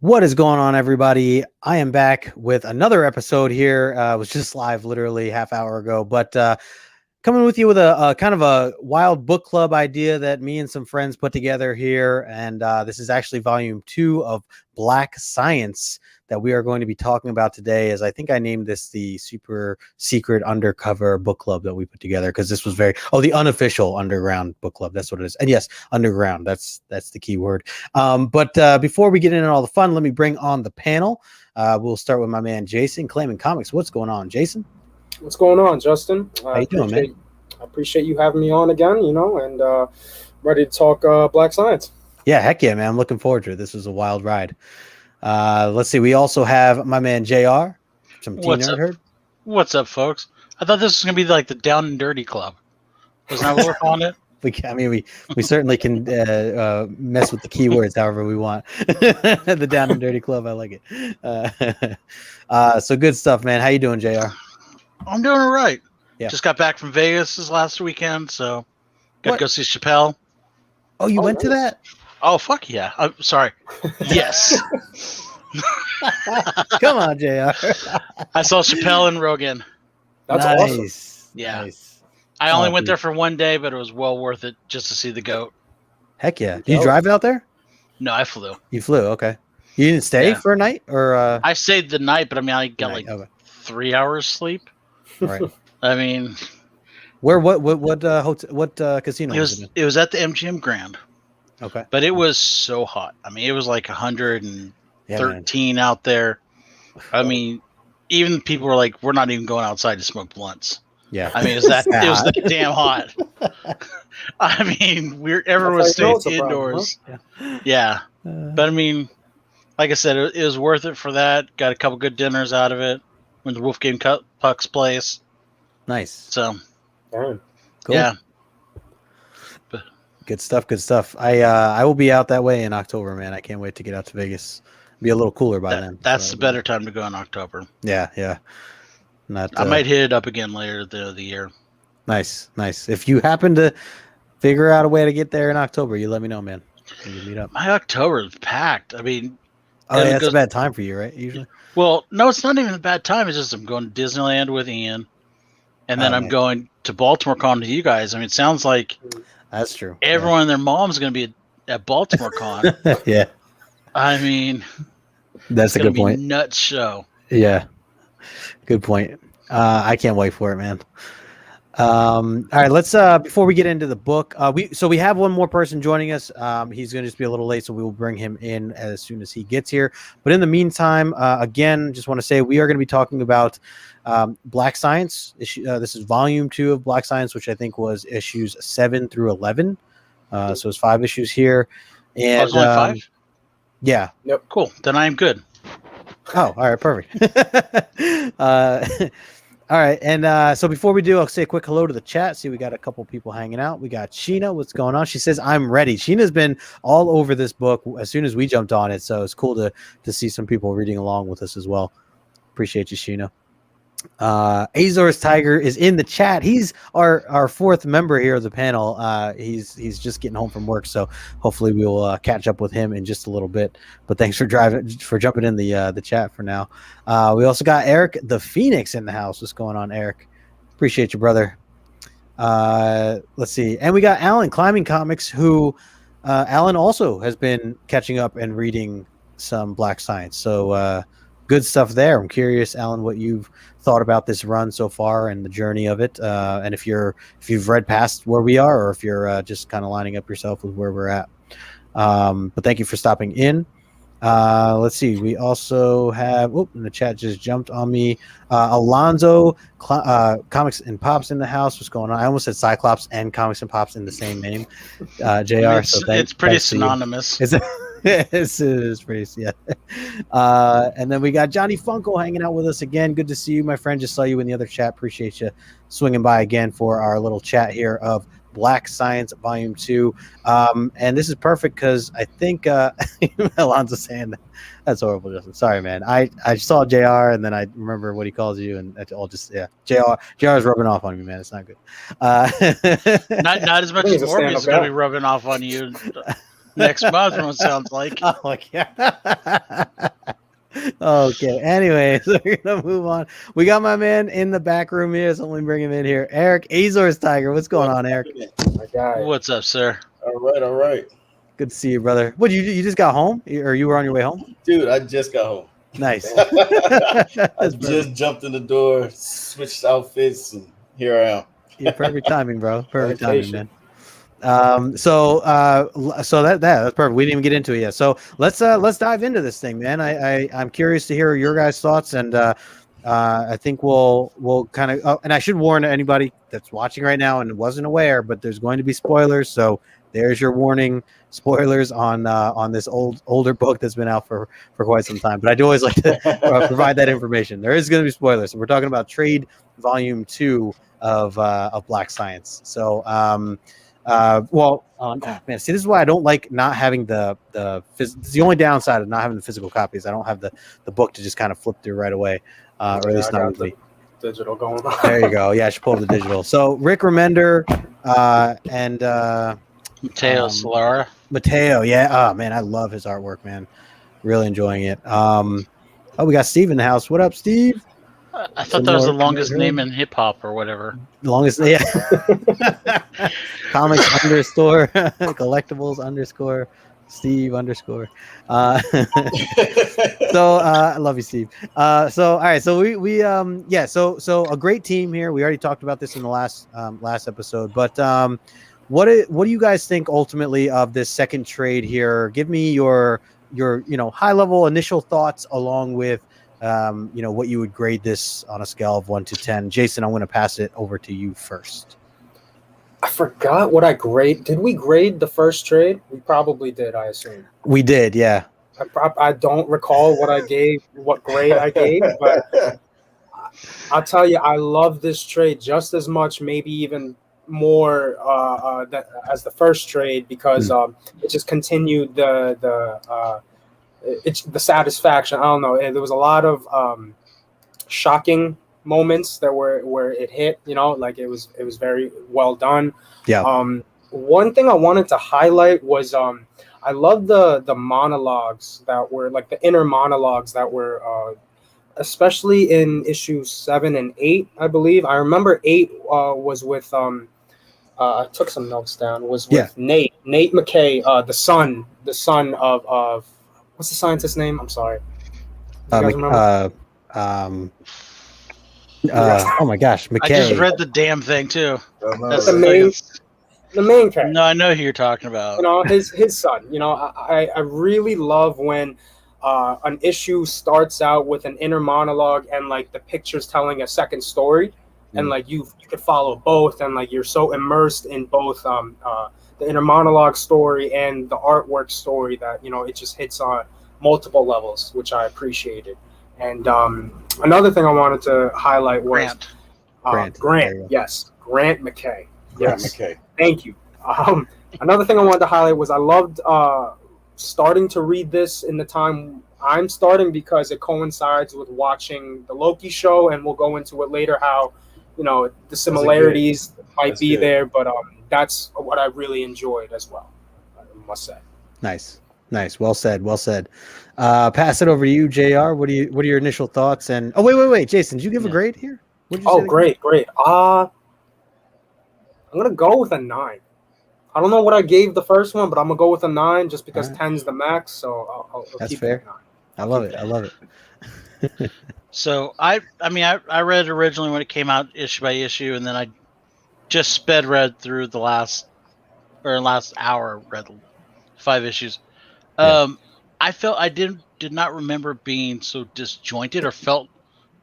What is going on, everybody? I am back with another episode here. It was just live literally half hour ago, but coming with you with a kind of a wild book club idea that me and some friends put together here. And this is actually volume 2 of Black Science that we are going to be talking about today. As I think I named this the super secret undercover book club that we put together, because this was the unofficial underground book club. That's what it is. And yes, underground. That's the key word. But before we get into all the fun, let me bring on the panel. We'll start with my man Jason, Claiming Comics. What's going on, Jason? What's going on, Justin? How you doing, man? I appreciate you having me on again, and ready to talk Black Science. Yeah, heck yeah, man. I'm looking forward to it. This was a wild ride. Let's see. We also have my man JR from TeamNerdHerd. What's up, folks? I thought this was going to be like the Down and Dirty Club. Wasn't that what we're calling it? We certainly can mess with the keywords however we want. The Down and Dirty Club. I like it. So good stuff, man. How you doing, JR? I'm doing all right. Yeah. Just got back from Vegas this last weekend, so got to go see Chappelle. Oh, you went to that? Oh, fuck yeah. I'm sorry. Yes. Come on, JR. I saw Chappelle and Rogan. That's awesome. Yeah. Nice. I only went there for one day, but it was well worth it just to see the GOAT. Heck yeah. Did you drive out there? No, I flew. You flew, okay. You didn't stay for a night? Or I stayed the night, but I mean I got 3 hours sleep. Right. I mean, what hotel, what casino was it in? It was at the MGM Grand. Okay. But it was so hot. I mean, it was like 113 out there. I mean, even people were like, we're not even going outside to smoke blunts. Yeah. I mean, it was that damn hot. I mean, everyone was staying indoors. Huh? Yeah. But I mean, like I said, it was worth it for that. Got a couple good dinners out of it. Went to Wolfgang Puck's place. Nice. So, Darn. Cool. Yeah. Good stuff. I will be out that way in October, man. I can't wait to get out to Vegas. Be a little cooler by then. That's the better time to go in October. Yeah. I might hit it up again later at the end of the year. Nice. If you happen to figure out a way to get there in October, you let me know, man. We can meet up. My October is packed. I mean, that's a bad time for you, right? Usually. Well, no, it's not even a bad time. It's just I'm going to Disneyland with Ian, and then I'm going to Baltimore Con with you guys. I mean, it sounds like that's true. Everyone and their mom's going to be at Baltimore Con. Yeah. I mean, that's a good point. Nuts show. Yeah. Good point. I can't wait for it, man. All right, let's before we get into the book, we have one more person joining us. He's going to just be a little late, so we will bring him in as soon as he gets here. But in the meantime, again, just want to say we are going to be talking about Black Science. This is volume 2 of Black Science, which I think was issues 7 through 11. So it's 5 issues here, and only 5. Yeah. Yep. Cool. Then I am good. Oh, all right, perfect. All right, and so before we do, I'll say a quick hello to the chat. See, we got a couple people hanging out. We got Sheena. What's going on? She says, I'm ready. Sheena's been all over this book as soon as we jumped on it, so it's cool to see some people reading along with us as well. Appreciate you, Sheena. Azor's Tiger is in the chat. He's our 4th member here of the panel. He's just getting home from work, so hopefully we will catch up with him in just a little bit. But thanks for jumping in the chat for now. We also got Eric the Phoenix in the house. What's going on, Eric? Appreciate you, brother. Let's see, and we got Alan Climbing Comics, who Alan also has been catching up and reading some Black Science. So good stuff there. I'm curious, Alan, what you've thought about this run so far and the journey of it, and if you've read past where we are, or if you're just kind of lining up yourself with where we're at. But thank you for stopping in. Let's see. We also have. And the chat just jumped on me. Alonzo, Comics and Pops in the house. What's going on? I almost said Cyclops and Comics and Pops in the same name. JR. It's pretty synonymous. This is pretty, yeah. And then we got Johnny Funko hanging out with us again. Good to see you, my friend. Just saw you in the other chat. Appreciate you swinging by again for our little chat here of Black Science Volume 2. And this is perfect because I think Alonzo's saying that. That's horrible, Justin. Sorry, man. I saw JR and then I remember what he calls you, and it's all just, yeah. JR is rubbing off on me, man. It's not good. Not as much as Morbius is going to be rubbing off on you next month, from what it sounds like. Oh, yeah. Okay. Anyway, so we're gonna move on. We got my man in the back room here, so let me bring him in here. Eric, Azor's Tiger. What's going on, Eric? My guy. What's up, sir? All right. Good to see you, brother. What, you just got home, or you were on your way home? Dude, I just got home. Nice. I That's just jumped in the door, switched outfits, and here I am. Yeah, perfect timing, bro. Perfect timing, Dedication. man. So that's perfect. We didn't even get into it yet. So let's dive into this thing, man. I'm curious to hear your guys' thoughts, and I think we'll kind of. Oh, and I should warn anybody that's watching right now and wasn't aware, but there's going to be spoilers. So there's your warning. Spoilers on this older book that's been out for quite some time. But I do always like to provide that information. There is going to be spoilers. So we're talking about Trade Volume 2 of Black Science. So man, see, this is why I don't like not having it's the only downside of not having the physical copies. I don't have the book to just kind of flip through right away, or at least not with me. Digital going on. There you go. Yeah, I should pull up the digital. So Rick Remender and Matteo Scalera. Matteo, yeah. Oh man, I love his artwork, man. Really enjoying it. We got Steve in the house. What up, Steve? I thought that was the longest name in hip hop or whatever. The longest, yeah. Comics underscore collectibles underscore Steve underscore. So I love you, Steve. So all right, so we so a great team here. We already talked about this in the last episode, but what do you guys think ultimately of this second trade here? Give me your high level initial thoughts along with what you would grade this on a scale of 1 to 10. Jason, I'm going to pass it over to you first. I forgot what I grade. Did we grade the first trade? We probably did, I assume. We did, yeah. I don't recall what grade I gave, but I'll tell you, I love this trade just as much, maybe even more as the first trade, because it just continued it's the satisfaction. I don't know. There was a lot of shocking moments where it hit. Like it was very well done. Yeah. One thing I wanted to highlight was I love the monologues that were like the inner monologues that were especially in issues 7 and 8. I believe I remember 8 was with I took some notes down. Was with Nate McKay, the son of what's the scientist's name? I'm sorry. You guys remember? Oh my gosh, McKay. I just read the damn thing too. That's the main character. No, I know who you're talking about. His son. I really love when an issue starts out with an inner monologue and like the picture's telling a second story, and like you could follow both, and like you're so immersed in both the inner monologue story and the artwork story that it just hits on multiple levels, which I appreciated. And another thing I wanted to highlight was Grant. Yes, Grant McKay. Yes, McKay. Thank you. Another thing I wanted to highlight was I loved starting to read this in the time I'm starting, because it coincides with watching the Loki show, and we'll go into it later how the similarities might be there, but that's what I really enjoyed as well, I must say. Nice. Well said. Pass it over to you, JR. What are your initial thoughts? And wait, Jason, did you give a grade here? Great. I'm gonna go with a 9. I don't know what I gave the first one, but I'm gonna go with a 9 just because 10's the max. So I'll that's keep fair. It 9. I love it. So I read originally when it came out issue by issue, and then I just read through the last hour, read 5 issues. I felt I did not remember being so disjointed or felt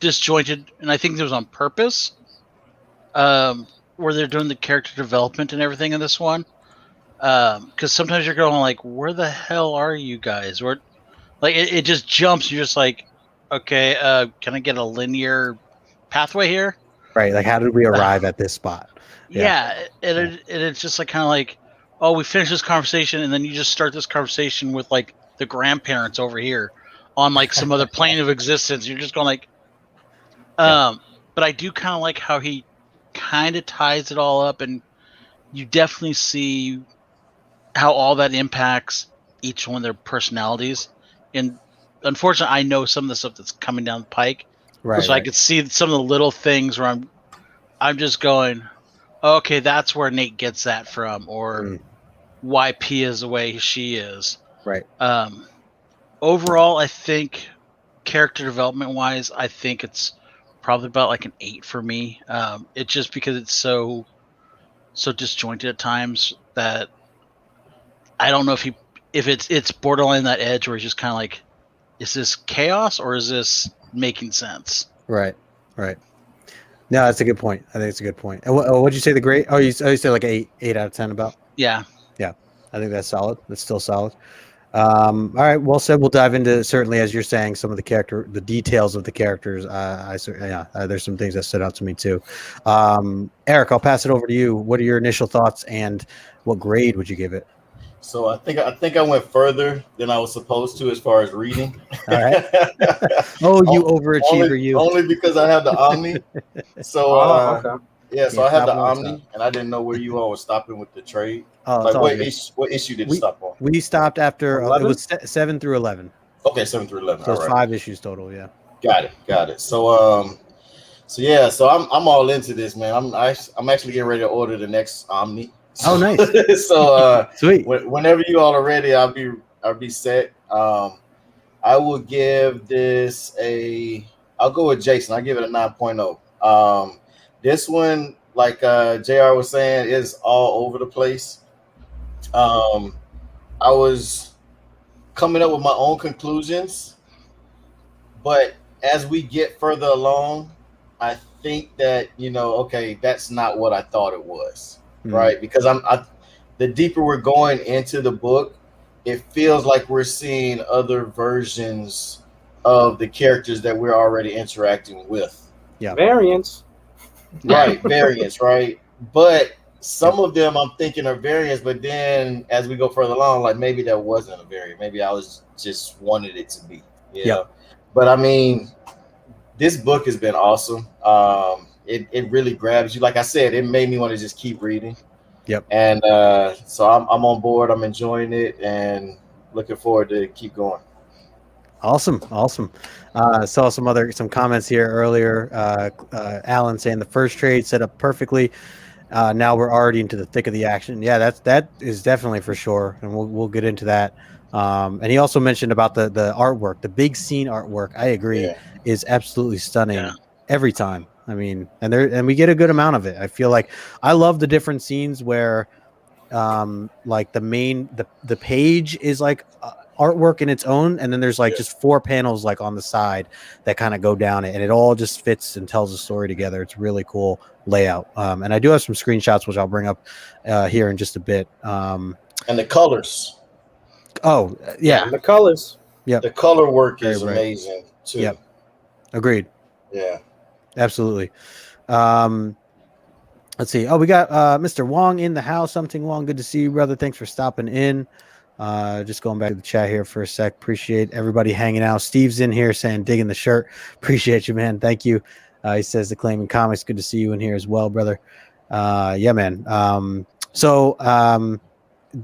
disjointed, and I think it was on purpose. Where they're doing the character development and everything in this one, because sometimes you're going like, where the hell are you guys? Or like it just jumps. You're just like, okay, can I get a linear pathway here? Right. Like, how did we arrive at this spot? Yeah. It's just like kind of like, oh, we finished this conversation, and then you just start this conversation with like the grandparents over here on like some other plane of existence. You're just going like, but I do kind of like how he kind of ties it all up, and you definitely see how all that impacts each one of their personalities. And unfortunately, I know some of the stuff that's coming down the pike, Right. so I could see some of the little things where I'm just going, okay, that's where Nate gets that from, or why P is the way she is. Right. Overall, I think character development wise, I think it's probably about like an 8 for me. It just because it's so disjointed at times that I don't know if it's borderline that edge where he's just kind of like, is this chaos or is this making sense? Right. No, that's a good point. I think it's a good point. And what'd you say the grade? Oh, you said like 8 out of 10 about? Yeah. I think that's solid. That's still solid. All right, well said. We'll dive into, certainly, as you're saying, some of the details of the characters. There's some things that stood out to me too. Eric, I'll pass it over to you. What are your initial thoughts, and what grade would you give it? So I think I went further than I was supposed to as far as reading. All right. Oh, you overachiever, only because I have the Omni. So okay. yeah, so I have the Omni, and I didn't know where you all were stopping with the trade. Like what issue did it stop on? We stopped after 11? It was 7 through 11. Okay, 7 through 11. So it's 5 issues total. Yeah. Got it. So so I'm all into this, man. I'm actually getting ready to order the next Omni. Oh, nice. So sweet. Whenever you all are ready, I'll be set. I will give this I'll go with Jason. I'll give it a 9.0. This one, like JR was saying, is all over the place. I was coming up with my own conclusions, but as we get further along, I think that, okay, that's not what I thought it was, right? Because the deeper we're going into the book, it feels like we're seeing other versions of the characters that we're already interacting with. Yeah, variants. Right, variants, right? But some of them I'm thinking are variants, but then as we go further along, like maybe that wasn't a variant. Maybe I was just wanted it to be. Yeah. But I mean, this book has been awesome. It really grabs you. Like I said, it made me want to just keep reading. Yep. And so I'm on board. I'm enjoying it and looking forward to keep going. Awesome. Saw some comments here earlier. Alan saying the first trade set up perfectly. Now we're already into the thick of the action. Yeah, that is definitely for sure, and we'll get into that. And he also mentioned about the artwork, the big scene artwork. I agree, is absolutely stunning every time. I mean, and we get a good amount of it. I feel like I love the different scenes where, like the page is like artwork in its own, and then there's like just 4 panels like on the side that kind of go down it, and it all just fits and tells a story together. It's really cool layout. And I do have some screenshots which I'll bring up here in just a bit. And the colors. Oh yeah, and the colors. Yeah, the color work is amazing too. Yep, agreed. Yeah, absolutely. Let's see. Oh, we got Mr. Wong in the house. Something Wong, good to see you, brother. Thanks for stopping in. Just going back to the chat here for a sec. Appreciate everybody hanging out. Steve's in here saying digging the shirt. Appreciate you, man. Thank you. He says the Claiming Comics. Good to see you in here as well, brother. Yeah, man.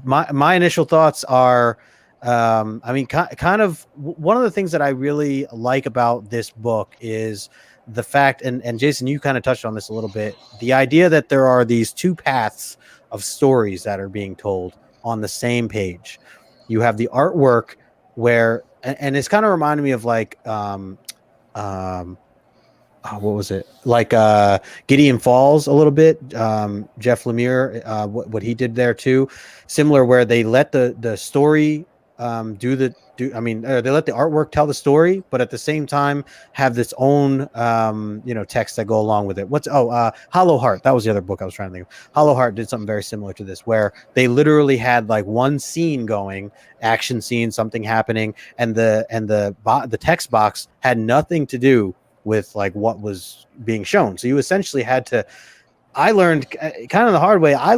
My initial thoughts are, I mean, kind of one of the things that I really like about this book is the fact, and Jason, you kind of touched on this a little bit, the idea that there are these 2 paths of stories that are being told on the same page. You have the artwork where, and it's kind of reminded me of like, what was it? Like Gideon Falls a little bit. Jeff Lemire, what he did there too, similar, where they let the story they let the artwork tell the story, but at the same time have this own text that go along with it. Hollow Heart, that was the other book I was trying to think of. Hollow Heart did something very similar to this, where they literally had like one scene going, action scene, something happening, and the text box had nothing to do with like what was being shown. So you essentially had to, I learned kind of the hard way. I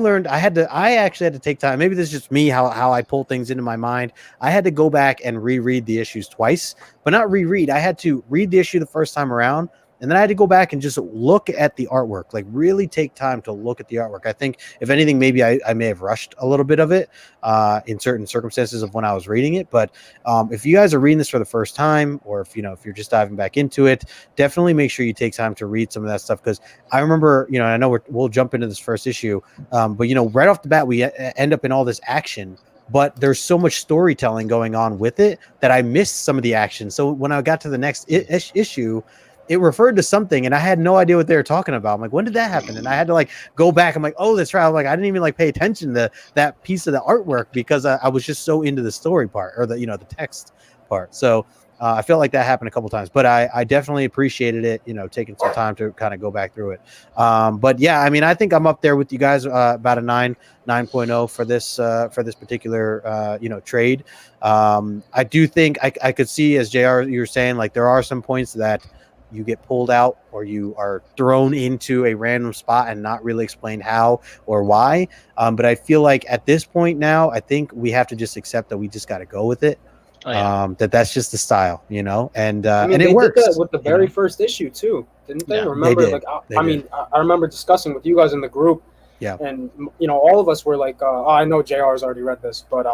actually had to take time. Maybe this is just me, how I pull things into my mind. I had to go back and reread the issues twice, but not reread. I had to read the issue the first time around And then I had to go back and just look at the artwork, like really take time to look at the artwork. I think if anything, maybe I may have rushed a little bit of it in certain circumstances of when I was reading it. But if you guys are reading this for the first time, or if you're just diving back into it, definitely make sure you take time to read some of that stuff. Because I remember, I know we'll jump into this first issue, but right off the bat, we end up in all this action. But there's so much storytelling going on with it that I missed some of the action. So when I got to the next issue, it referred to something, and I had no idea what they were talking about. I'm like, when did that happen? And I had to like go back. I'm like, oh, that's right. I'm like, I didn't even like pay attention to that piece of the artwork because I was just so into the story part, or the text part. So I felt like that happened a couple times, but I definitely appreciated it, taking some time to kind of go back through it. But yeah, I mean, I think I'm up there with you guys, about a 9.0 for this particular, trade. I do think I could see, as JR, you were saying, like there are some points that you get pulled out or you are thrown into a random spot and not really explained how or why. But I feel like at this point now, I think we have to just accept that we just got to go with it. Oh, yeah. That's just the style, and I mean, and they it works did that with the very first issue too, didn't they? Yeah, Remember, they did. I remember discussing with you guys in the group. Yeah. And all of us were like, I know JR's already read this, but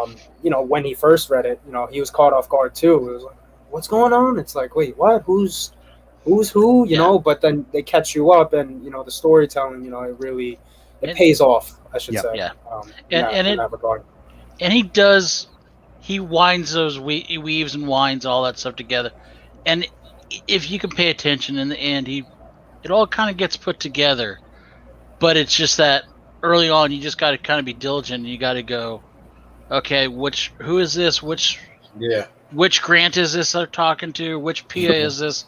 when he first read it, he was caught off guard too. It was like, what's going on? It's like, wait, what? Who's who? But then they catch you up, and the storytelling, it really pays off, I should say. Yeah. In that regard. And he winds those weaves and winds all that stuff together, and if you can pay attention in the end, it all kind of gets put together. But it's just that early on, you just got to kind of be diligent, and you got to go, okay, who is this? Which Grant is this they're talking to? Which Pia is this?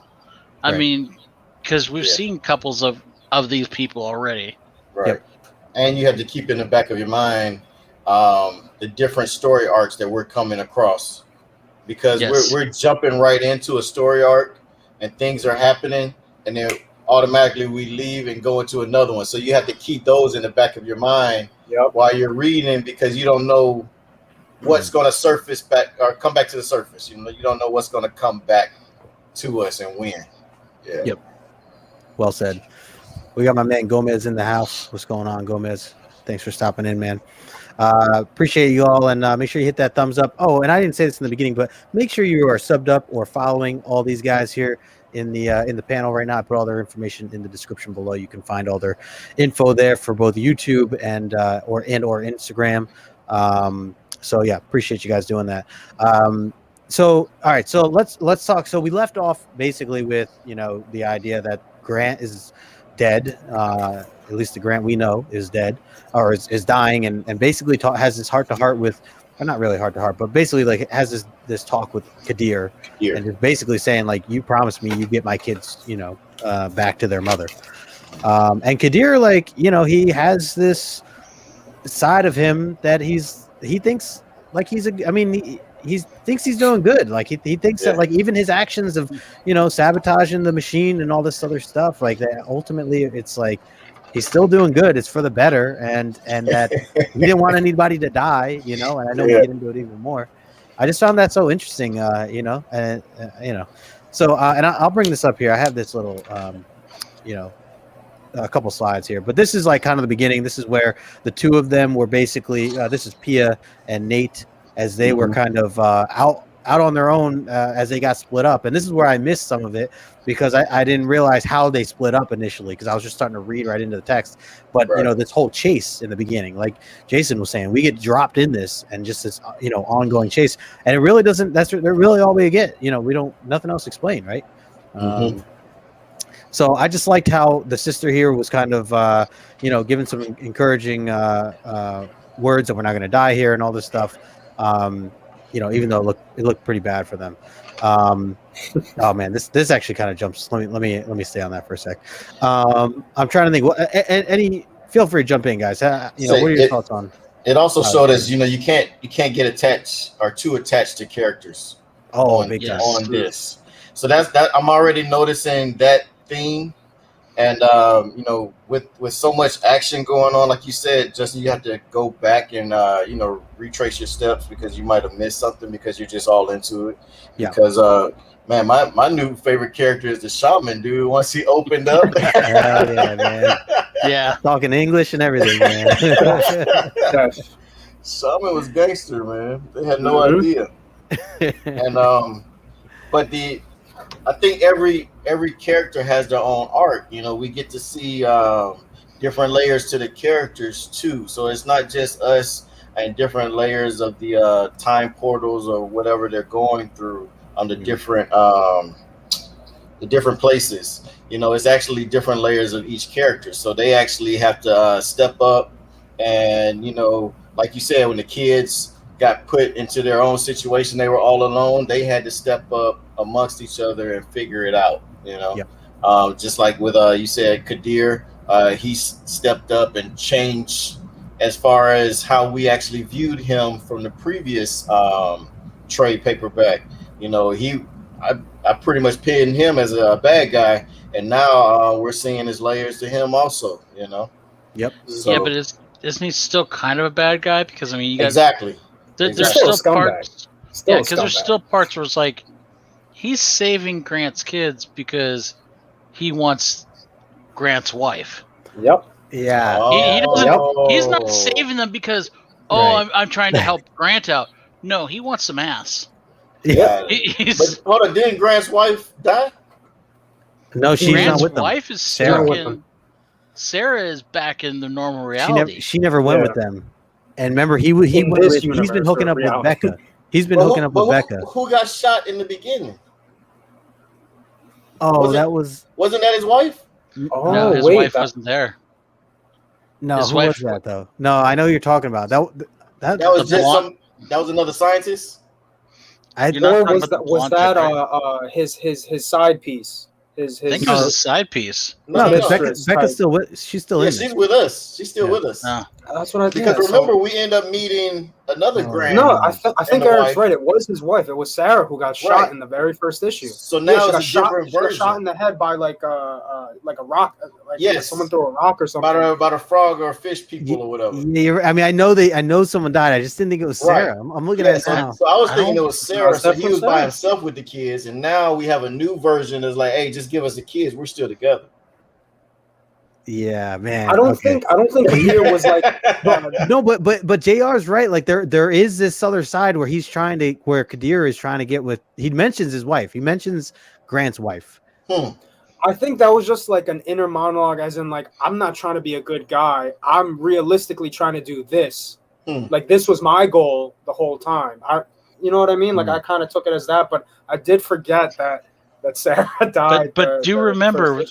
I mean, because we've seen couples of these people already. Right. Yep. And you have to keep in the back of your mind the different story arcs that we're coming across, because we're jumping right into a story arc and things are happening, and then automatically we leave and go into another one. So you have to keep those in the back of your mind while you're reading, because you don't know what's going to surface back or come back to the surface. You don't know what's going to come back to us and when. Yeah. Yep. Well said. We got my man Gomez in the house. What's going on, Gomez? Thanks for stopping in, man. Appreciate you all, and make sure you hit that thumbs up. Oh, and I didn't say this in the beginning, but make sure you are subbed up or following all these guys here in the panel right now. I put all their information in the description below. You can find all their info there for both YouTube and or Instagram. So yeah, appreciate you guys doing that. So all right, so let's talk. So we left off basically with the idea that Grant is dead. At least the Grant we know is dead, or is dying, and basically has this heart to heart with, or not really heart to heart, but basically like has this talk with Khadir, and is basically saying like, you promised me you get my kids back to their mother. And Khadir, like, he has this side of him that he thinks like he thinks he's doing good. Like he thinks that like even his actions of sabotaging the machine and all this other stuff, like that ultimately it's like he's still doing good. It's for the better, and that he didn't want anybody to die, and I know we'll get into it even more. I just found that so interesting, So and I'll bring this up here. I have this little a couple slides here, but this is like kind of the beginning. This is where the two of them were basically this is Pia and Nate, as they were kind of out on their own as they got split up. And this is where I missed some of it, because I didn't realize how they split up initially, because I was just starting to read right into the text. But this whole chase in the beginning, like Jason was saying, we get dropped in this and just this ongoing chase, and it really doesn't. They're really all we get. We don't, nothing else explained, right? So I just liked how the sister here was kind of giving some encouraging words that we're not going to die here and all this stuff. Even though it looked pretty bad for them. Oh man, this actually kind of jumps. Let me stay on that for a sec. I'm trying to think. Feel free to jump in, guys. What are your thoughts on? It also showed us, you can't get attached or too attached to characters. Oh, big time. On this. So that's that. I'm already noticing that theme, And you know, with so much action going on, like you said, Justin, you have to go back and you know, retrace your steps because you might have missed something because you're just all into it. Yeah. Because man, my new favorite character is the Shaman, dude. Once he opened up, Hell yeah, man. Yeah. Talking English and everything, man. Shaman was gangster, man. They had no idea. And but I think every character has their own arc. You know, we get to see different layers to the characters too. So it's not just us and different layers of the time portals or whatever they're going through on the different places. You know, it's actually different layers of each character. So they actually have to step up, and you know, like you said, when the kids got put into their own situation, they were all alone. They had to step up amongst each other and figure it out. You know, just like with you said, Khadir, he stepped up and changed as far as how we actually viewed him from the previous trade paperback. You know, I pretty much pinned him as a bad guy, and now we're seeing his layers to him also. You know. Yep. So, Yeah, but isn't he still kind of a bad guy? Because I mean, you guys, exactly. There's Still a still scumbag. parts. Still Yeah, a because there's scumbag. still parts where it's like he's saving Grant's kids because he wants Grant's wife. Yep. Yeah. He doesn't. Oh. He's not saving them because I'm trying to help Grant out. No, he wants some ass. Yeah. He's, But hold on, didn't Grant's wife die? No, she's Grant's not with them. wife is Sarah. stuck in. Sarah is back in the normal reality. She never went with them. And remember, he's been hooking up with Becca. He's been hooking up with Becca. Who got shot in the beginning? Oh, Wasn't that his wife? Oh, No, his wife wasn't there. No, his who wife- was that though? No, I know who you're talking about. That was just that was another scientist. You're not Or talking was about that, the was blonde that his side piece? I think it was a side piece. No, No, but no. Becca's still with. She's still in. She's with us. She's still with us. No. That's what I think. Because remember, we end up meeting another Grant. No, I think the Eric's wife. right. It was his wife. It was Sarah who got shot Right. in the very first issue. So now she got it's a different She got version. shot in the head by like a rock. Yes. Someone threw a rock or something. About a frog or a fish people or whatever. Yeah, I mean, I know someone died. I just didn't think it was Right. Sarah. I'm looking at it now. So I was thinking it was Sarah. So he was by Sarah. himself with the kids, and now we have a new version that's like, hey, just give us the kids. We're still together. Yeah, man. I don't think Khadir was like. No, but JR's right. Like there is this other side where where Khadir is trying to get with. He mentions his wife. He mentions Grant's wife. I think that was just like an inner monologue, as in like, I'm not trying to be a good guy. I'm realistically trying to do this. Like this was my goal the whole time. You know what I mean? Like I kind of took it as that, but I did forget that Sarah died. But do remember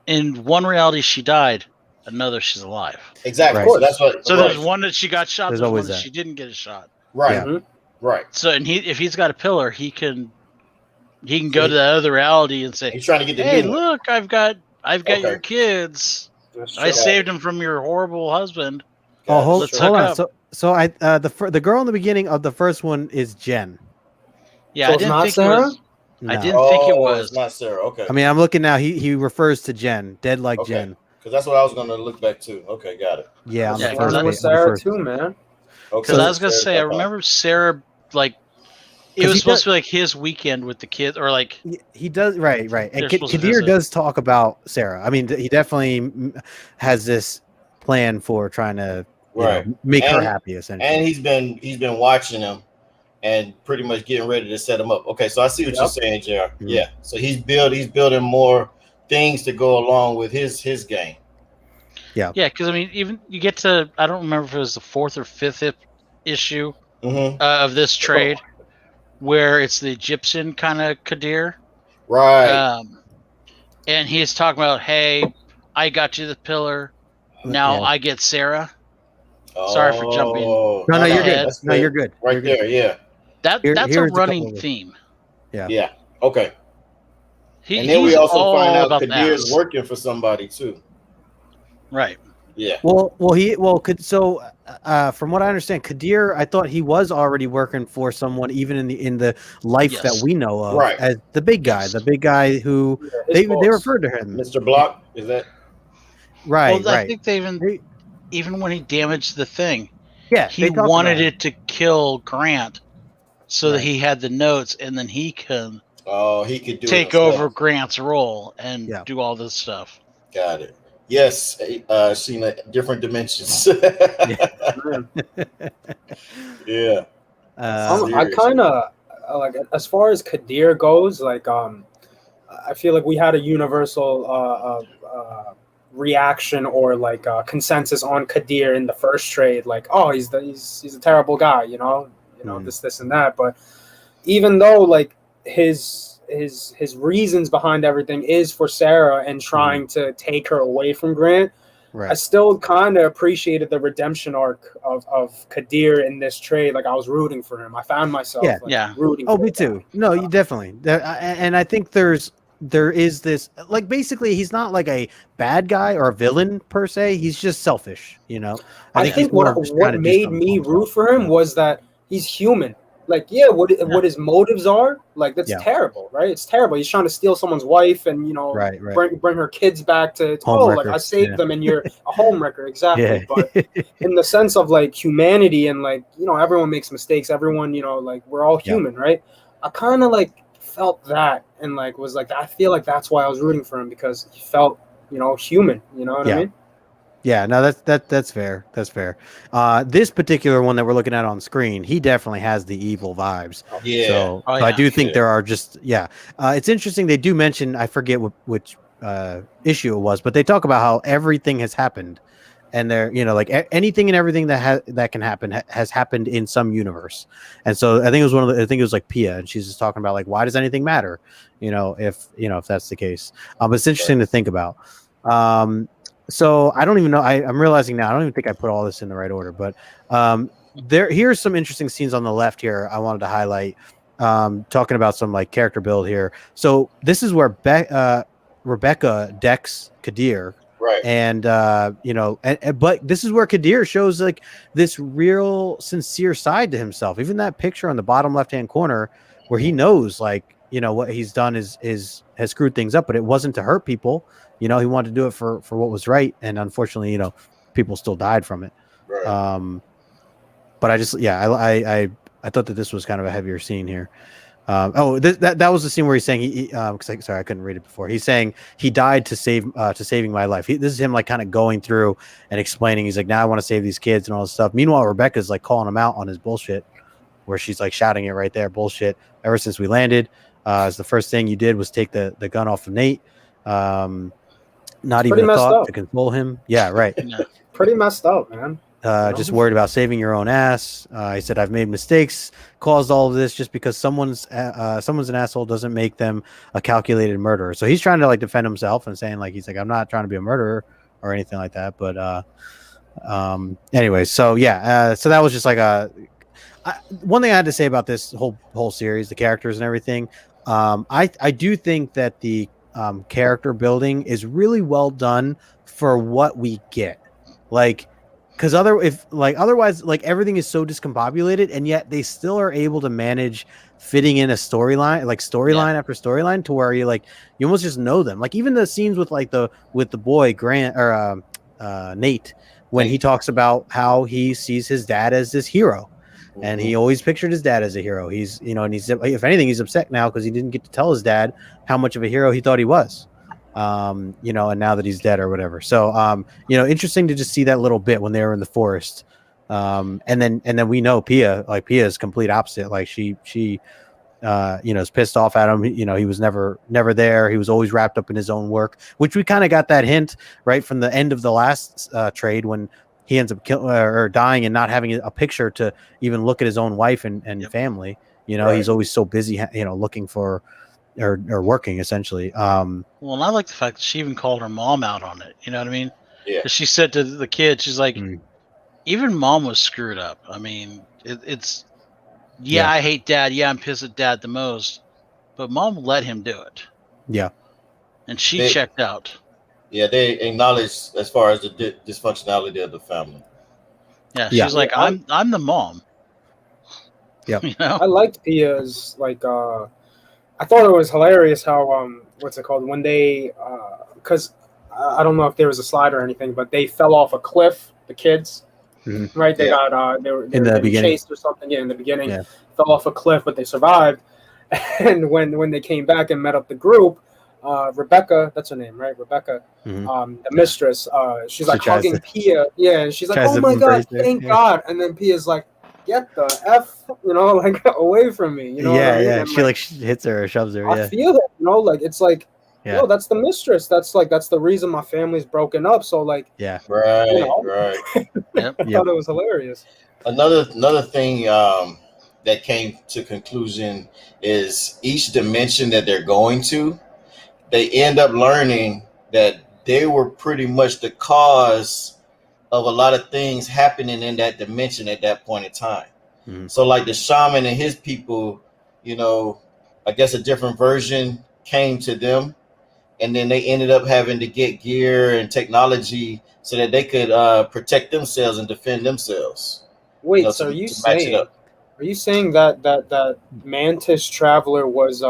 in one reality she died, another she's alive. Exactly. Right. That's what. So there's one that she got shot. There's There's one always that that. she didn't get a shot. Right. Yeah. Right. So if he's got a pillar, he can go to that other reality and say, He's trying to get the "Hey, new one. look, I've got Okay. your kids. I saved them from your horrible husband." Oh, hold Let's hook on. up. So I the girl in the beginning of the first one is Jen. Yeah, So I it's didn't not think Sarah? it was. I No. didn't think it It's was. not Sarah. Okay. I mean, I'm looking now. He refers to Jen, dead like Okay. Jen. Because that's what I was going to look back to. Okay, got it. Yeah, on Yeah, the 'cause first I It page, was on the Sarah first- too, man. Okay. Because I was gonna say, I Sarah, remember Sarah like it 'Cause was he supposed does- to be like his weekend with the kids, or like He does right, and They're supposed to Khadir visit. does talk about Sarah. I mean, he definitely has this plan for trying to Right. make her And- happy, essentially. And he's been watching him and pretty much getting ready to set him up. Okay, so I see what you're saying, JR. Mhm. Yeah. So he's building more things to go along with his game. yeah, because I mean, even you get to I don't remember if it was the 4th or 5th issue Mm-hmm. of this trade where it's the Egyptian kind of Khadir, Right. and he's talking about, hey, I got you the pillar, now Yeah. I get Sarah. Sorry for jumping. Oh, No, you're good. That's No, you're good. Right You're good. there, yeah. That's Here's a a running couple of- theme. Yeah. Okay. He, And then we he's also all find out about Khadir's that. working for somebody too. Right. Yeah. From what I understand, Khadir, I thought he was already working for someone, even in the life Yes. that we know of, Right. as the big guy, Yes. the big guy who His they boss. referred to him. Mr. Block, is that? Right, Well, I right. think they even when he damaged the thing, Yeah, he they talked wanted about it to kill Grant so that Right. he had the notes, and then he can Oh, he could do it take himself. over Grant's role and Yeah. do all this stuff. Got it. Yes, Sheena, different dimensions. Yeah. I kind of like, as far as Khadir goes, like I feel like we had a universal reaction or like consensus on Khadir in the first trade, like, oh, he's a terrible guy, this and that. But even though like his reasons behind everything is for Sarah and trying to take her away from Grant, Right. I still kind of appreciated the redemption arc of Khadir in this trade. Like, I was rooting for him. I found myself rooting for him. Me too. No, you definitely. And I think there is this, like, basically he's not like a bad guy or a villain per se. He's just selfish, I think what made me root for him was that he's human. Like, what his motives are, like, that's terrible, right? It's terrible. He's trying to steal someone's wife and, bring her kids back to like, I saved them and you're a homewrecker. Exactly. Yeah. But in the sense of like humanity and like, everyone makes mistakes. Everyone, like, we're all human, right? I kind of like felt that and like was like, I feel like that's why I was rooting for him, because he felt, human. You know what I mean? Yeah, no, that's fair. That's fair. This particular one that we're looking at on screen, he definitely has the evil vibes. Yeah. So I do think there are just it's interesting. They do mention, I forget which issue it was, but they talk about how everything has happened, and they're like anything and everything that can happen has happened in some universe. And so I think it was I think it was like Pia, and she's just talking about like, why does anything matter? If that's the case. But it's interesting to think about. So I don't even know. I'm realizing now, I don't even think I put all this in the right order, but here's some interesting scenes on the left here I wanted to highlight, talking about some like character build here. So this is where Rebecca decks Khadir. Right. And but this is where Khadir shows like this real sincere side to himself. Even that picture on the bottom left-hand corner where he knows like, what he's done has screwed things up, but it wasn't to hurt people. He wanted to do it for what was right, and unfortunately, people still died from it. Right. But I just, I thought that this was kind of a heavier scene here. That was the scene where he's saying sorry, I couldn't read it before. He's saying he died to saving my life. This is him like kind of going through and explaining. He's like, now I want to save these kids and all this stuff. Meanwhile, Rebecca's like calling him out on his bullshit, where she's like shouting it right there, bullshit. Ever since we landed, the first thing you did was take the gun off of Nate. Not even a thought to console him. Yeah, right. Pretty messed up, man. Just worried about saving your own ass. He said, I've made mistakes, caused all of this just because someone's an asshole doesn't make them a calculated murderer. So he's trying to like defend himself and saying like, he's like, I'm not trying to be a murderer or anything like that. But anyway, so so that was just like one thing I had to say about this whole series, the characters and everything. I do think that the character building is really well done for what we get. Like, because otherwise, like everything is so discombobulated, and yet they still are able to manage fitting in a storyline, after storyline, to where you almost just know them. Like even the scenes with the boy Grant or Nate, when he talks about how he sees his dad as this hero. And he always pictured his dad as a hero. He's, and he's, if anything, he's upset now because he didn't get to tell his dad how much of a hero he thought he was, and now that he's dead or whatever. So, interesting to just see that little bit when they were in the forest. And then we know Pia is complete opposite. Like she is pissed off at him. He was never there. He was always wrapped up in his own work, which we kind of got that hint right from the end of the last trade when he ends up dying and not having a picture to even look at his own wife and family. He's always so busy, looking for or working essentially. Well, and I like the fact that she even called her mom out on it. You know what I mean? Yeah. She said to the kid, she's like, even mom was screwed up. I mean, it's I hate dad. Yeah, I'm pissed at dad the most, but mom let him do it. Yeah. And she checked out. Yeah, they acknowledge as far as the dysfunctionality of the family. Yeah, she's like, I'm the mom. Yep. You know? I liked Pia's like. I thought it was hilarious how what's it called when they because I don't know if there was a slide or anything, but they fell off a cliff. The kids, right? They got they were getting chased or something. Yeah, in the beginning, fell off a cliff, but they survived. And when they came back and met up the group, Rebecca, that's her name, right? Rebecca, the mistress. She's like hugging Pia, and she's like, "Oh my God, thank God!" And then Pia's like, "Get the F, like away from me," you know? Yeah. She like hits her or shoves her. I feel it, like it's like, no, that's the mistress. That's the reason my family's broken up. So like, right. I thought it was hilarious. Another thing that came to conclusion is each dimension that they're going to, they end up learning that they were pretty much the cause of a lot of things happening in that dimension at that point in time. So like the shaman and his people, I guess a different version came to them, and then they ended up having to get gear and technology so that they could protect themselves and defend themselves. Wait, so are you saying that Mantis Traveler was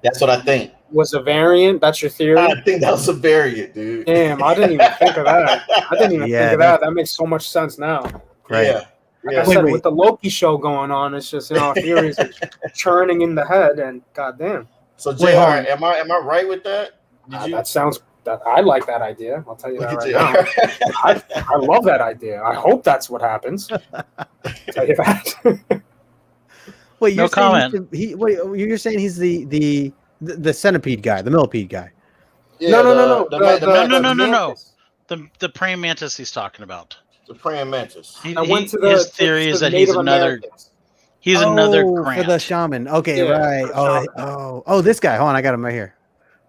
that's what I think. Was a variant? That's your theory? I think that was a variant, dude. Damn, I didn't even think of that. Think of that. That makes so much sense now. Right. Yeah. Like I said, with the Loki show going on, it's just theories are churning in the head, and goddamn. So JR, am I right with that? That sounds. I like that idea. I'll tell you that right now. I love that idea. I hope that's what happens. I'll tell you that. Wait, no comment. You're saying he's the centipede guy, the millipede guy. Yeah, no. No. The praying mantis he's talking about. The praying mantis. His theory is that he's another. He's another grant for the shaman. Okay, right. Oh, this guy. Hold on, I got him right here.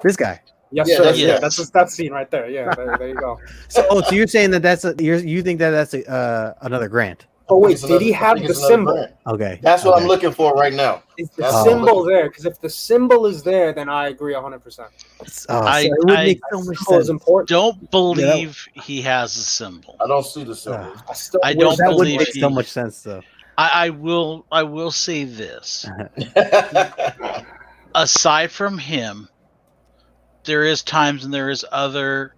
This guy. Yes, sir. Yeah, that's that scene right there. Yeah, there you go. So you're saying that you think that's another grant? Oh wait, did he have the symbol? Brand. Okay, that's what I'm looking for right now. Is the symbol there? Because if the symbol is there, then I agree 100%. I don't believe he has a symbol. I don't see the symbol. I don't that believe would make so much sense though. I will say this. Aside from him, there is times and there is other.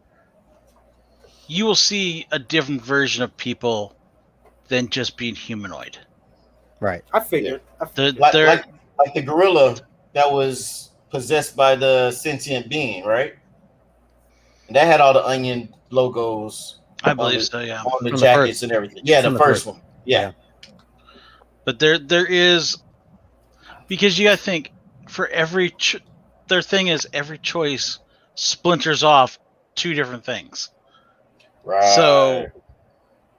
You will see a different version of people than just being humanoid. Right. I figured. Like the gorilla that was possessed by the sentient being, right? And that had all the onion logos. I believe so, yeah. On the jackets and everything. Yeah, the first one. Yeah. But there is, because you got to think, for every their thing is every choice splinters off two different things. Right. So,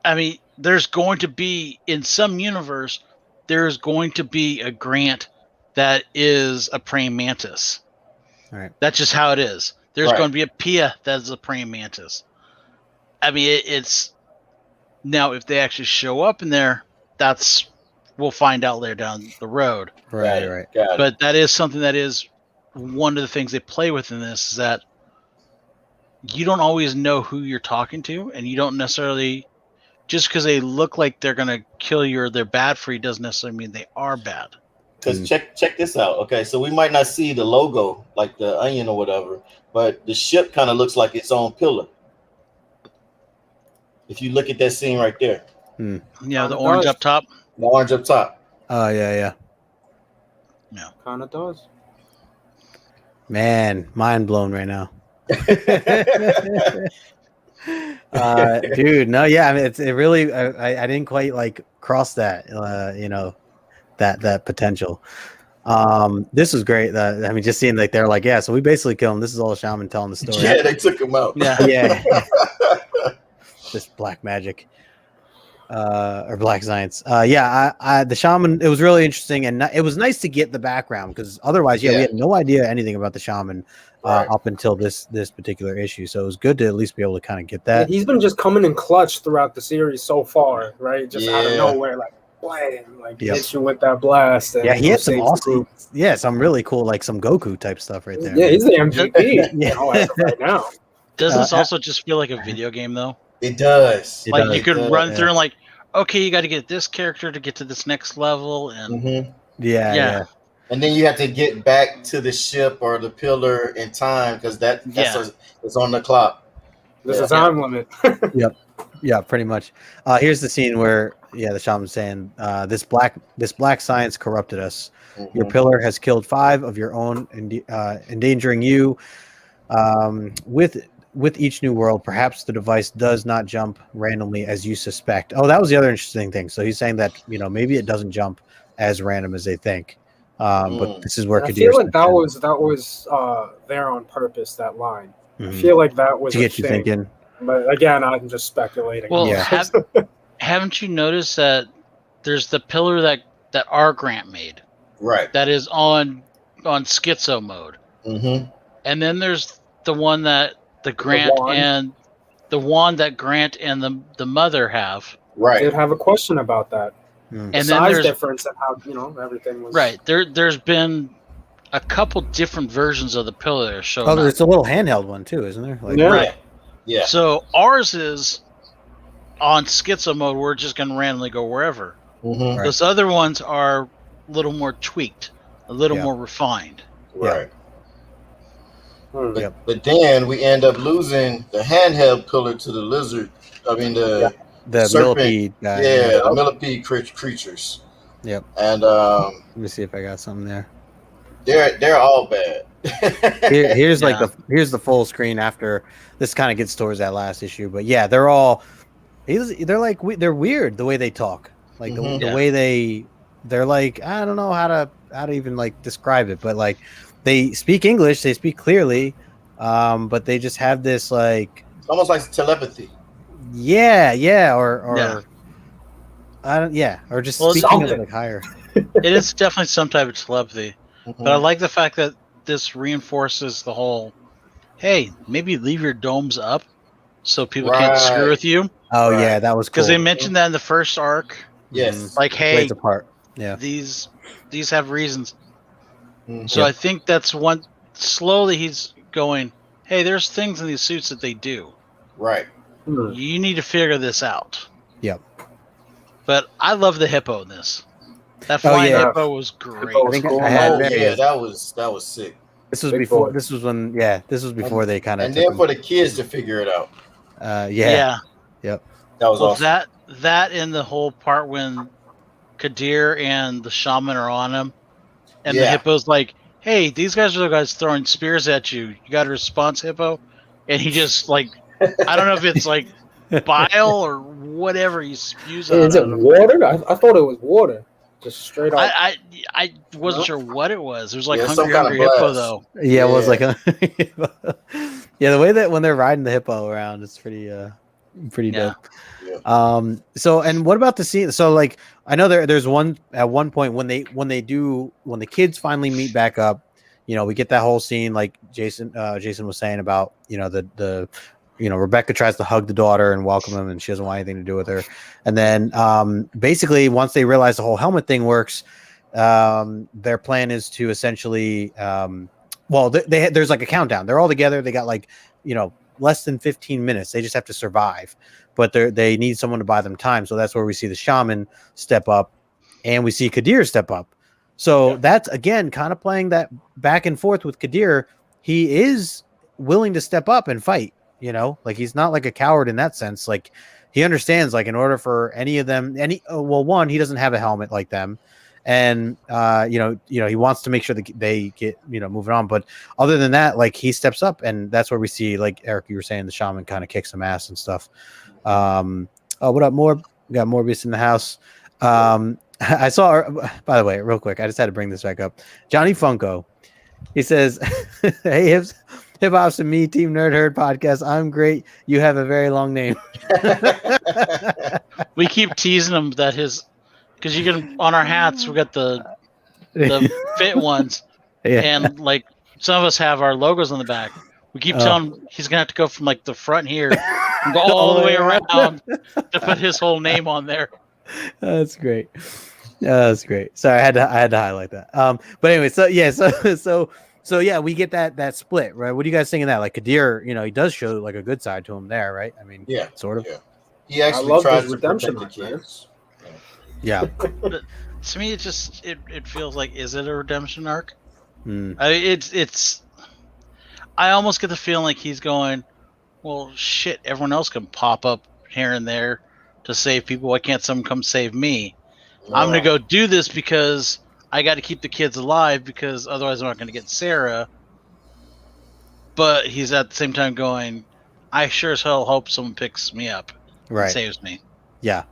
I mean, there's going to be, in some universe, there's going to be a grant that is a praying mantis. All right. That's just how it is. There's going to be a Pia that is a praying mantis. I mean, it's now if they actually show up in there, we'll find out later down the road. Right. But that is something that is one of the things they play with in this, is that you don't always know who you're talking to, and you don't necessarily, just because they look like they're going to kill you or they're bad for you doesn't necessarily mean they are bad. Because check this out. Okay, so we might not see the logo, like the onion or whatever, but the ship kind of looks like its own pillar. If you look at that scene right there. Yeah, the orange up top. The orange up top. Oh, yeah. Yeah. Kind of does. Man, mind blown right now. Dude, no, yeah, I mean, it really, I didn't quite like cross that, that potential. This was great. I mean, just seeing like they're like, yeah, so we basically killed him. This is all Shaman telling the story. Yeah, they took him out. Yeah. Just black magic. Or black science. The shaman, it was really interesting, and it was nice to get the background, because otherwise, we had no idea anything about the shaman up until this particular issue. So it was good to at least be able to kind of get that. He's been just coming in clutch throughout the series so far, right? Just out of nowhere, like blam, like hit you with that blast. And he had some awesome, some really cool, like some Goku type stuff right there. Yeah, he's the MVP. Right now. Doesn't this also just feel like a video game though? It does. Like you could run through and like, okay, you got to get this character to get to this next level, and yeah. And then you have to get back to the ship or the pillar in time because it's on the clock. There's a time limit. Yeah, pretty much. Here's the scene where the shaman's saying, this black science corrupted us. Your pillar has killed 5 of your own, endangering you. With each new world, perhaps the device does not jump randomly as you suspect. Oh, that was the other interesting thing. So he's saying that maybe it doesn't jump as random as they think. But this is where I feel like that was there on purpose. That line. I feel like that was to get you thinking. But again, I'm just speculating. Well, haven't you noticed that there's the pillar that R. Grant made, right? That is on schizo mode, and then there's the one that Grant and the mother have. Right. I did have a question about that. And the size difference and how everything was. Right. There's been a couple different versions of the pillar that are showing. Oh, there's a little handheld one too, isn't there? Right. Yeah. So ours is on schizo mode. We're just going to randomly go wherever. Right. Those other ones are a little more tweaked, a little more refined. Right. But then we end up losing the handheld pillar to the lizard. I mean the serpent millipede guy. Yeah, the millipede creatures. Yep. And let me see if I got something there. They're all bad. Here's the full screen after this kind of gets towards that last issue. But yeah, they're weird the way they talk. Like the way they're like, I don't know how to even like describe it, but like they speak English, they speak clearly, but they just have this like almost like telepathy. Or just speaking of like higher. It is definitely some type of telepathy, but I like the fact that this reinforces the whole. Hey, maybe leave your domes up so people can't screw with you. Oh yeah, that was cool. Because they mentioned that in the first arc. Yes. Like, hey, apart. Yeah. These have reasons. So I think that's one. Slowly, he's going. Hey, there's things in these suits that they do. Right. You need to figure this out. Yep. But I love the hippo in this. That flying hippo was great. That was sick. This was before. This was when. Yeah, this was before they kind of. And then for the kids to figure it out. Yep. That was awesome. That in the whole part when Khadir and the shaman are on him, and the hippo's like, "Hey, these guys are the guys throwing spears at you. You got a response, hippo?" And he just like, I don't know if it's like bile or whatever he spews out. Is it water? I thought it was water. Just straight up. I wasn't sure what it was. It was like hungry hippo though. Yeah, it was like the way that when they're riding the hippo around, it's pretty dope. Yeah. So and what about the scene? So like I know there's one at one point when the kids finally meet back up, we get that whole scene like Jason was saying about, the Rebecca tries to hug the daughter and welcome him, and she doesn't want anything to do with her. And then basically once they realize the whole helmet thing works, their plan is to essentially there's like a countdown. They're all together. They got like, less than 15 minutes. They just have to survive, but they need someone to buy them time. So that's where we see the shaman step up and we see Khadir step up. So that's again, kind of playing that back and forth with Khadir. He is willing to step up and fight, like he's not like a coward in that sense. Like he understands, like in order for any of them, one, he doesn't have a helmet like them. And, he wants to make sure that they get, moving on. But other than that, like he steps up, and that's where we see, like Eric, you were saying, the shaman kind of kicks some ass and stuff. What up, Morb? We got Morbius in the house. I saw, by the way, real quick, I just had to bring this back up. Johnny Funko, he says, hey, hip hop's and me, Team Nerd Herd podcast. I'm great. You have a very long name. We keep teasing him that because you can on our hats we got the fit ones, and like some of us have our logos on the back. We keep telling him he's gonna have to go from like the front here and go all the way around to put his whole name on there. That's great. That's great. Sorry, I had to highlight that. But anyway, so So yeah, we get that split, right? What do you guys think of that? Like Khadir, he does show like a good side to him there, right? I mean, Yeah, sort of. Yeah. He actually love tries his to redemption protect the arc, man. kids. Yeah. But to me, it feels like, is it a redemption arc? Mm. It's. I almost get the feeling like he's going, well, shit. Everyone else can pop up here and there to save people. Why can't someone come save me? I'm gonna go do this because I got to keep the kids alive, because otherwise I'm not gonna get Sarah. But he's at the same time going, I sure as hell hope someone picks me up and Right. saves me. Yeah.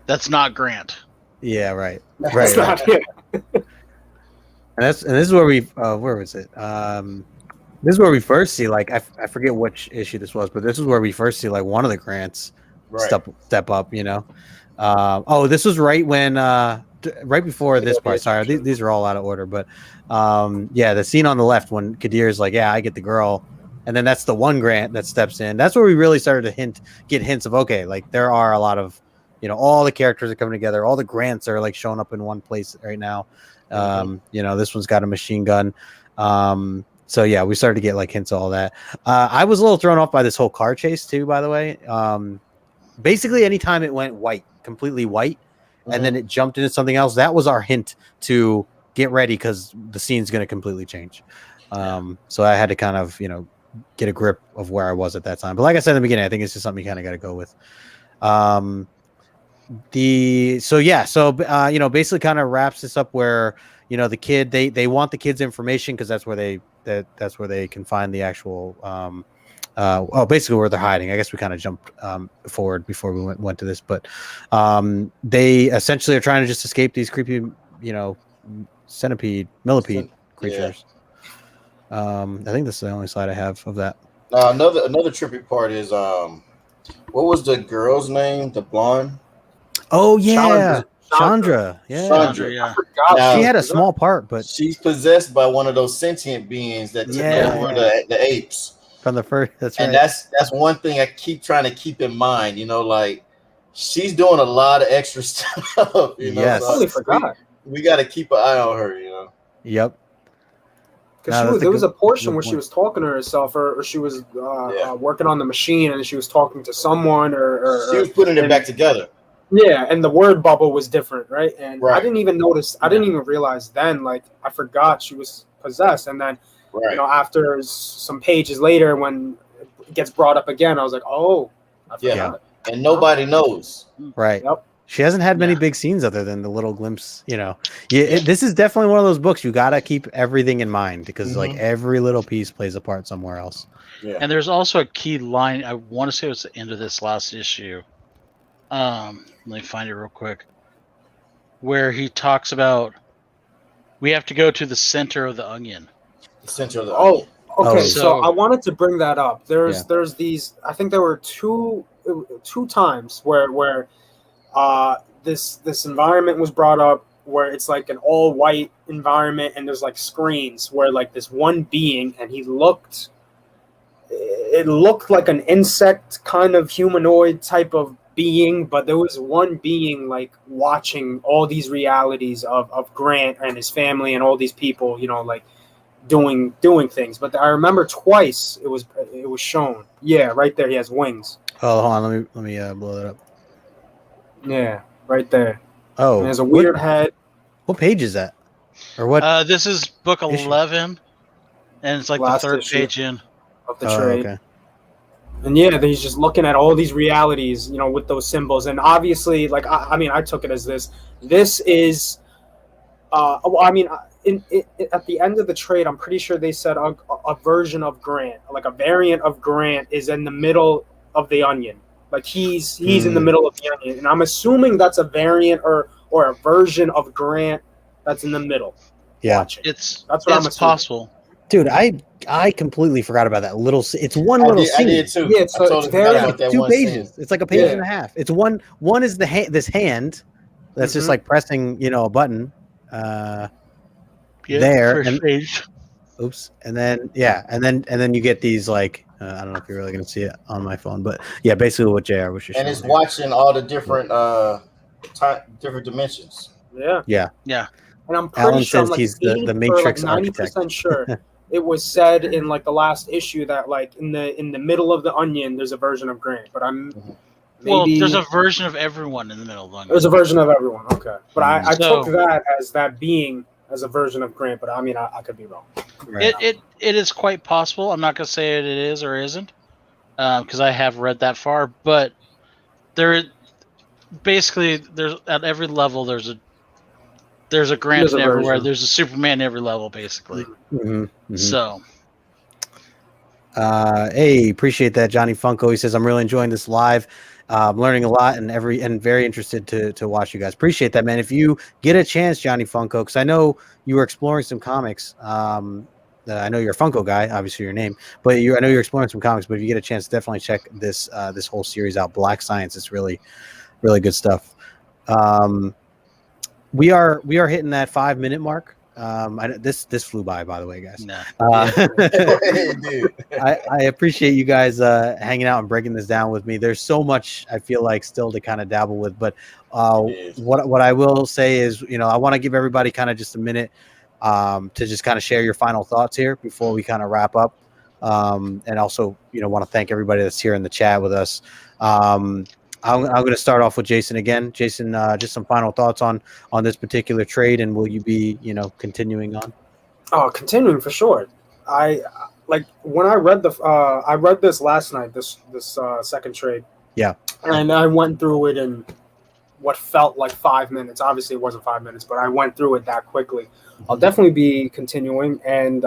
That's not Grant. Yeah. Right. That's Right. not right. it. And this is where we where was it? This is where we first see, like, I forget which issue this was, but this is where we first see like one of the Grants step up. This was right when right before this part. Sorry, these are all out of order, but the scene on the left when Khadir's like, yeah, I get the girl, and then that's the one Grant that steps in. That's where we really started to get hints of, okay, like there are a lot of, all the characters are coming together, all the Grants are like showing up in one place right now. This one's got a machine gun. So yeah, we started to get like hints of all that. I was a little thrown off by this whole car chase too, by the way. Basically anytime it went completely white, and then it jumped into something else, that was our hint to get ready, because the scene's going to completely change. So I had to kind of, get a grip of where I was at that time. But like I said in the beginning, I think it's just something you kind of got to go with. Basically kind of wraps this up where, the kid, they want the kid's information, because that's where they can find the actual basically where they're hiding. I guess we kind of jumped forward before we went to this, but they essentially are trying to just escape these creepy, millipede creatures. I think this is the only slide I have of that. Another trippy part is what was the girl's name? The blonde? Oh yeah, Chandra. Yeah. Chandra, yeah. I forgot. Now, She had a small part, but she's possessed by one of those sentient beings that took over the apes. From the first, that's right. And that's one thing I keep trying to keep in mind. Like she's doing a lot of extra stuff. Yes. I totally forgot. We got to keep an eye on her. Yep. Because there was a portion where she was talking to herself, or she was working on the machine, and she was talking to someone, or she was putting it back together. Yeah, and the word bubble was different, right? And I didn't even notice. I didn't even realize then. Like I forgot she was possessed, and then after some pages later, when it gets brought up again, I was like, oh, I forgot. And nobody knows. Right. Yep. She hasn't had many big scenes other than the little glimpse, this is definitely one of those books you got to keep everything in mind, because like every little piece plays a part somewhere else. Yeah. And there's also a key line. I want to say it was the end of this last issue. Let me find it real quick. Where he talks about we have to go to the center of the onion. The center of the onion. Okay. So I wanted to bring that up. There's these. I think there were two times where this environment was brought up, where it's like an all white environment, and there's like screens where like this one being, and it looked like an insect kind of humanoid type of being, but there was one being like watching all these realities of Grant and his family and all these people, like doing things. But I remember twice it was shown. Yeah, right there. He has wings. Oh, hold on. Let me blow that up. Yeah, right there. Oh, and there's a weird head. What page is that? Or what? This is book 11, and it's like the third page in of the trade. Okay. And he's just looking at all these realities, with those symbols. And obviously, like, I took it as this. This is, at the end of the trade, I'm pretty sure they said a version of Grant, like a variant of Grant, is in the middle of the onion. Like he's in the middle of the onion, and I'm assuming that's a variant or a version of Grant that's in the middle. Yeah, that's what I'm assuming. Possible. Dude, I completely forgot about that little. It's one little scene. I did too. Yeah, so it's very 2 pages. It's like a page and a half. It's one is this hand that's just like pressing, a button. There and page. Oops, and then you get these like I don't know if you're really gonna see it on my phone, but yeah, basically what JR was just. And it's watching all the different different dimensions. Yeah. Yeah. And I'm pretty sure says he's the Matrix architect. 90% sure it was said in like the last issue that like in the middle of the onion there's a version of Grant, but I'm maybe Well, there's a version of everyone in the middle of the onion. there's a version of everyone. Okay, but I So- took that as that being as a version of Grant, but I mean I could be wrong. Right. It is quite possible. I'm not gonna say it is or isn't, because I have read that far. But there's at every level there's a Grant There's a everywhere. version. There's a Superman every level, basically. So Hey, appreciate that, Johnny Funko. He says, I'm really enjoying this live. I'm learning a lot and very interested to watch you guys. Appreciate that, man. If you get a chance, Johnny Funko, because I know you were exploring some comics. I know you're a Funko guy, obviously your name, but I know you're exploring some comics. But if you get a chance, definitely check this whole series out, Black Science. It's really, really good stuff. We are hitting that 5-minute mark. This flew by the way, guys. nah. I appreciate you guys hanging out and breaking this down with me. There's so much I feel like still to kind of dabble with, but what I will say is, I want to give everybody kind of just a minute to just kind of share your final thoughts here before we kind of wrap up, and also want to thank everybody that's here in the chat with us. I'm going to start off with Jason again. Jason, just some final thoughts on this particular trade, and will you be, continuing on? Oh, continuing for sure. I like when I read I read this last night. This second trade. Yeah. And I went through it in what felt like 5 minutes. Obviously, it wasn't 5 minutes, but I went through it that quickly. I'll definitely be continuing, and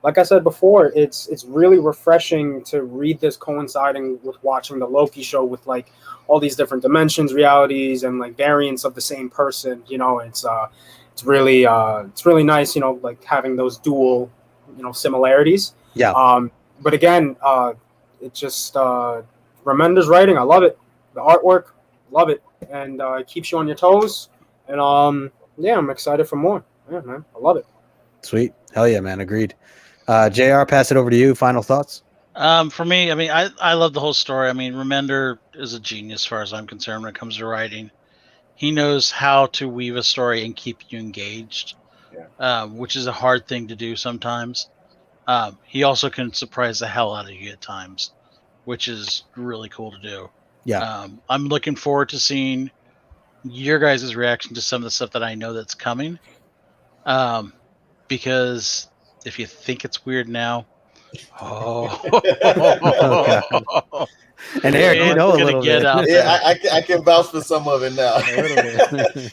like I said before, it's really refreshing to read this coinciding with watching the Loki show with like all these different dimensions, realities, and like variants of the same person. It's really nice. Like having those dual, similarities. Yeah. But again, it just Remender's writing. I love it. The artwork, love it, and it keeps you on your toes. And yeah, I'm excited for more. Yeah, man, I love it. Sweet. Hell yeah, man. Agreed. JR, pass it over to you. Final thoughts? For me, I mean, I love the whole story. I mean, Remender is a genius as far as I'm concerned when it comes to writing. He knows how to weave a story and keep you engaged, which is a hard thing to do sometimes. He also can surprise the hell out of you at times, which is really cool to do. Yeah. I'm looking forward to seeing your guys' reaction to some of the stuff that I know that's coming. Because if you think it's weird now, and Eric, a little bit. Yeah, I can vouch for some of it now.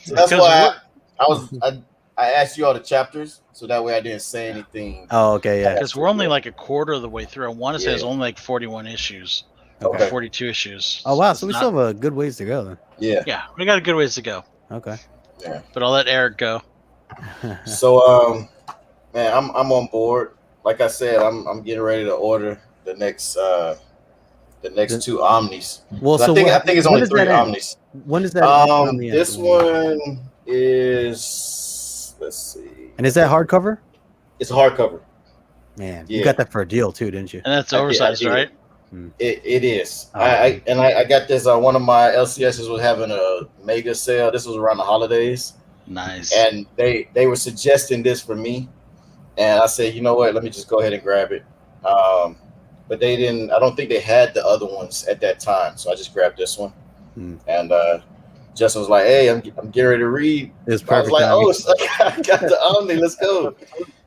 So that's why I asked you all the chapters, so that way I didn't say anything. Oh, okay, yeah. Because we're only like a quarter of the way through. I want to say it's only like 41 issues. Okay. 42 issues. Oh wow, so we still have a good ways to go then. Yeah, we got a good ways to go. Okay. Yeah. But I'll let Eric go. So man, I'm on board. Like I said, I'm getting ready to order the next two Omnis. Well, so I think it's only 3 Omnis. When is that? This one is, let's see. And is that hardcover? It's a hardcover. Man, you got that for a deal too, didn't you? And that's oversized, right? It is. I got this. One of my LCSs was having a mega sale. This was around the holidays. Nice. And they were suggesting this for me, and I said, you know what? Let me just go ahead and grab it. But they didn't. I don't think they had the other ones at that time, so I just grabbed this one. And Justin was like, "Hey, I'm getting ready to read." It's I perfect. was like, "Oh, I got the Omni. Let's go."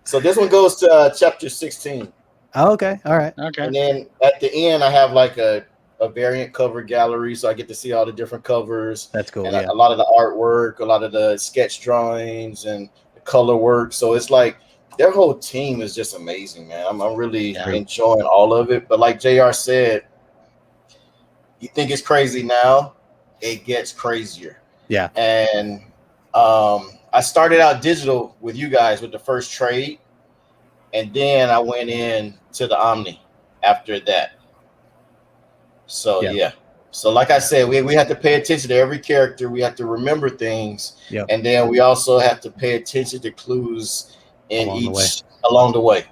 So this one goes to chapter 16. Oh, okay. All right. Okay. And then at the end, I have like a variant cover gallery, so I get to see all the different covers. That's cool. And a lot of the artwork, a lot of the sketch drawings, and the color work. So it's like their whole team is just amazing, man. I'm really enjoying all of it. But like JR said, you think it's crazy now, it gets crazier. Yeah. And I started out digital with you guys with the first trade, and then I went in to the Omni after that. So yeah. So like I said, we have to pay attention to every character. We have to remember things, and then we also have to pay attention to clues in along the way.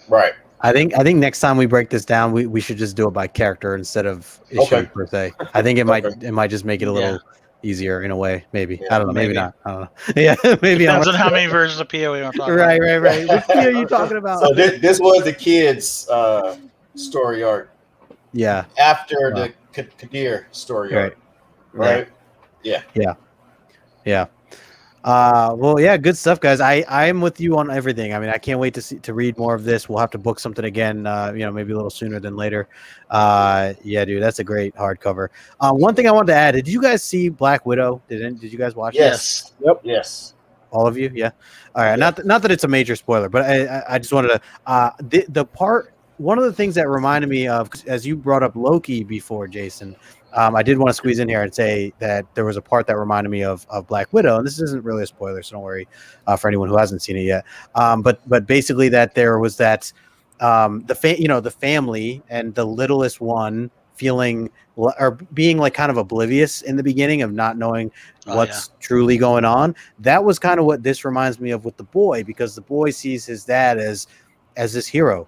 Right. I think next time we break this down, we should just do it by character instead of issue per se. I think it might just make it a easier in a way. Maybe Yeah, I don't know. Maybe maybe. not. I don't know. Yeah, maybe. Depends on how many versions of PO we want to talk Right, about. right. Which PO are you talking about? So this was the kids' story arc Yeah. after Wow. the Khadir story Right. arc, right? Yeah. Well, yeah, good stuff, guys. I'm with you on everything. I mean, I can't wait to read more of this. We'll have to book something again, maybe a little sooner than later. Yeah, dude, that's a great hardcover. One thing I wanted to add: did you guys see Black Widow? Did you guys watch it? Yes. Yep. Yes. All of you? Yeah. All right. Yeah. Not that it's a major spoiler, but I just wanted to the part. One of the things that reminded me of, as you brought up Loki before, Jason, I did want to squeeze in here and say that there was a part that reminded me of Black Widow, and this isn't really a spoiler, so don't worry for anyone who hasn't seen it yet. But basically that there was that the family and the littlest one feeling or being like kind of oblivious in the beginning of not knowing what's truly going on. That was kind of what this reminds me of with the boy, because the boy sees his dad as this hero.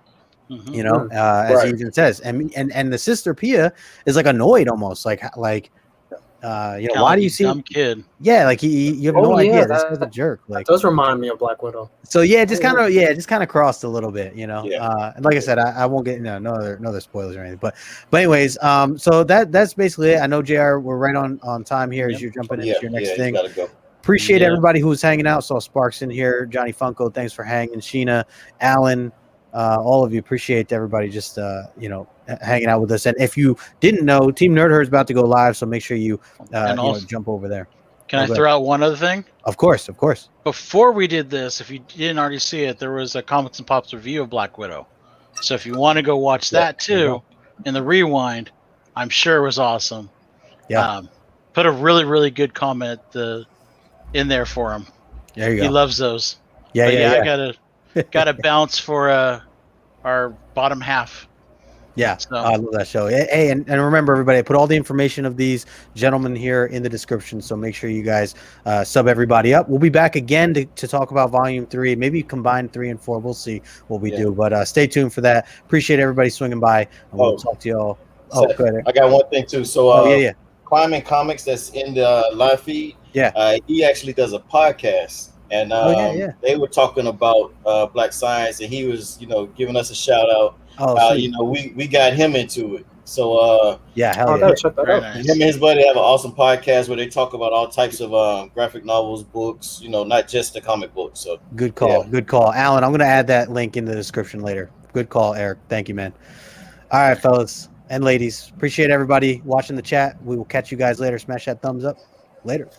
Mhm. As he even says, and the sister Pia is like annoyed almost, why do you see dumb kid? Yeah, like you have no idea. This guy's a jerk. That does remind me of Black Widow. So yeah, just kind of crossed a little bit, Yeah. And like I said, I won't get no other spoilers or anything. But anyways, so that's basically it. I know JR, we're right on time here as you're jumping into your next thing. You gotta go. Appreciate everybody who was hanging out. Saw Sparks in here, Johnny Funko, thanks for hanging, Sheena, Alan. All of you, appreciate everybody just hanging out with us. And if you didn't know, Team Nerd Herd is about to go live, so make sure you jump over there. Can I throw out one other thing? Of course. Before we did this, if you didn't already see it, there was a Comics and Pops review of Black Widow. So if you want to go watch that too, in the rewind, I'm sure it was awesome. Yeah. Put a really, really good comment in there for him. There you go. He loves those. Yeah. I gotta bounce for our bottom half. Yeah, so. I love that show. Hey, and remember, everybody, I put all the information of these gentlemen here in the description, so make sure you guys sub everybody up. We'll be back again to talk about Volume 3, maybe combine 3 and 4. We'll see what we do, but stay tuned for that. Appreciate everybody swinging by, and we'll talk to you all. Go ahead. I got one thing, too. So, Climbing Comics, that's in the live feed, he actually does a podcast. And they were talking about Black Science, and he was, giving us a shout out. We got him into it. So hell yeah. Check that out. Nice. Him and his buddy have an awesome podcast where they talk about all types of graphic novels, books, not just the comic books. So good call. Alan, I'm gonna add that link in the description later. Good call, Eric. Thank you, man. All right, fellas and ladies. Appreciate everybody watching the chat. We will catch you guys later. Smash that thumbs up. Later.